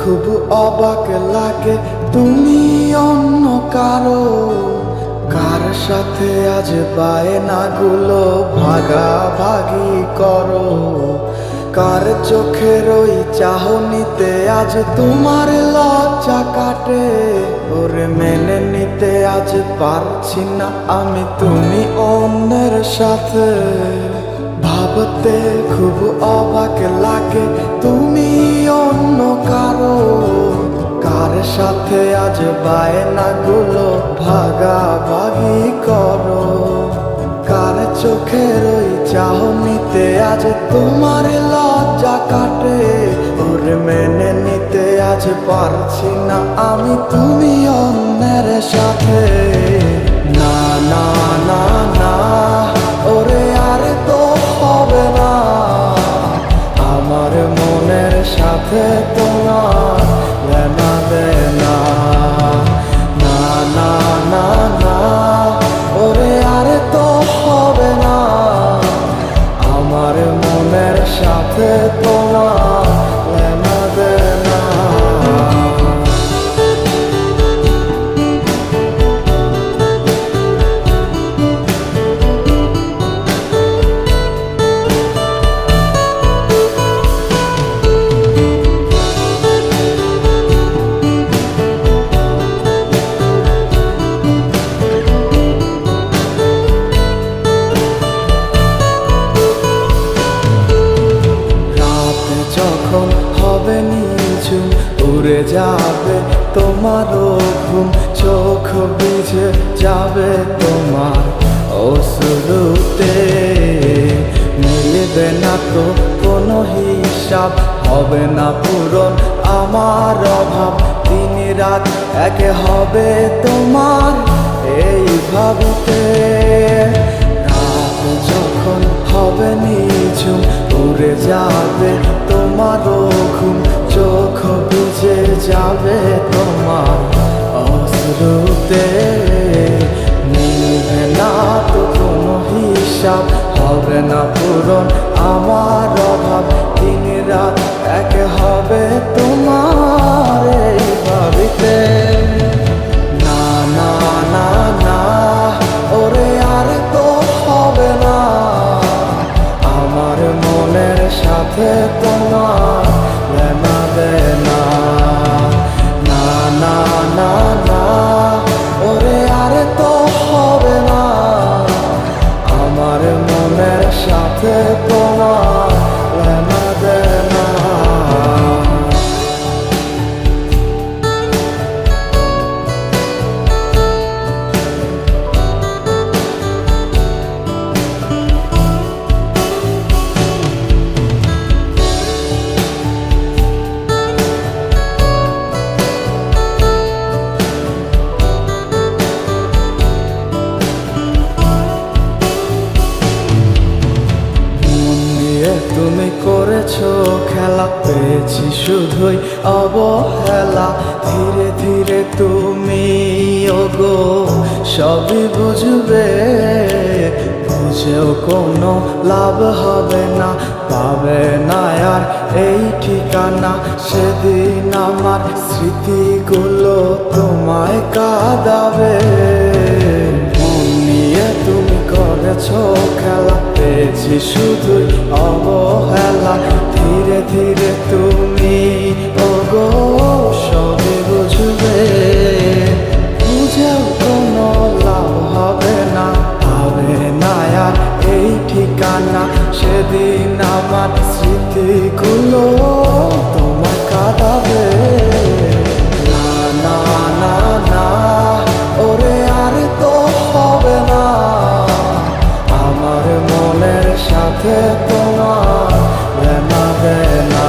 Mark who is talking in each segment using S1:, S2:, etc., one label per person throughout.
S1: খুব অবাক লাগে তুমি অন্য কারো, কার সাথে আজ বায়নাগুলো ভাগাভাগি করো। কার চোখের ওই চাহনিতে আজ তোমার লজ্জা কাটে। ওরে মেনে নিতে আজ পারছি না আমি তুমি অন্যের সাথে। ভাবতে খুব অবাক লাগে তুমি অন্য কারো, কার সাথে আজ বায়নাগুলো ভাগাভাগি করো। কার চোখের ওই চাহনিতে আজ তোমার লজ্জা কাটে। ওরে মেনে নিতে আজ পারছি না আমি তুমি অন্যের সাথে। না না না না, ওরে আর তো হবে না, আমার মনের সাথে তোমার লেনা দেনা। না না না না, ওরে আর তো হবে না, আমার মনের সাথে তোমার লেনা দেনা। যখন হবে নিঝুম উড়ে যাবে তোমারও ঘুম, চোখ ভিজে যাবে তোমার অশ্রুতে। মিলবে না তো কোনো হিসাব, হবে না পূরণ আমার অভাব। দিন রাত এক হবে তোমার এই ভাবিতে। রাত যখন হবে নিঝুম উড়ে যাবে তোমারও ঘুম, চোখ ভিজে যাবে তোমার অশ্রুতে। মিলবে না তো কোনো হিসাব, হবে না পূরণ আমার অভাব। দিন রাত এক হবে তোমার এই ভাবিতে। না না না না, ওরে আর তো হবে না, আমার মনের সাথে তোমার লেনা দেনা। না না না না, ওরে আর তো হবে না, আমার মনের সাথে তোমার লেনা দেনা। তুমি করেছো খেলা, পেয়েছি শুধুই অবহেলা। ধীরে ধীরে তুমি ওগো সবই বুঝবে, বুঝেও কোনো লাভ হবে না, পাবে না আর এই ঠিকানা। সেদিন আমার স্মৃতিগুলো তোমায় কাঁদাবে। মন নিয়ে তুমি করেছো খেলা, পেয়েছি শুধুই অবহেলা। ধীরে ধীরে তুমি ওগো সবই বুঝবে, বুঝেও কোনো লাভ হবে না, পাবে না আর এই ঠিকানা। সেদিন আমার স্মৃতিগুলো তোমায় কাঁদাবে। না না না না, ওরে আর তো হবে না, আমার মনের সাথে তোমার লেনা দেনা।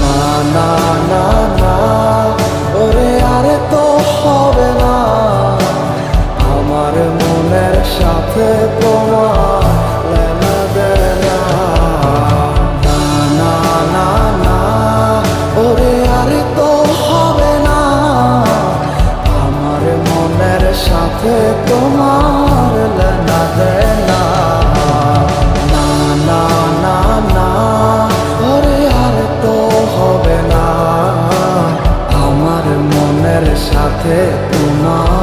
S1: না না না না, ওরে আর তো হবে না, আমার মনের সাথে তোমার লেনা দেনা। না না না না, ওরে আর তো হবে না, আমার মনের সাথে তোমার লেনা দেনা। না না না না, ওরে আর তো হবে না। সাথে তোমার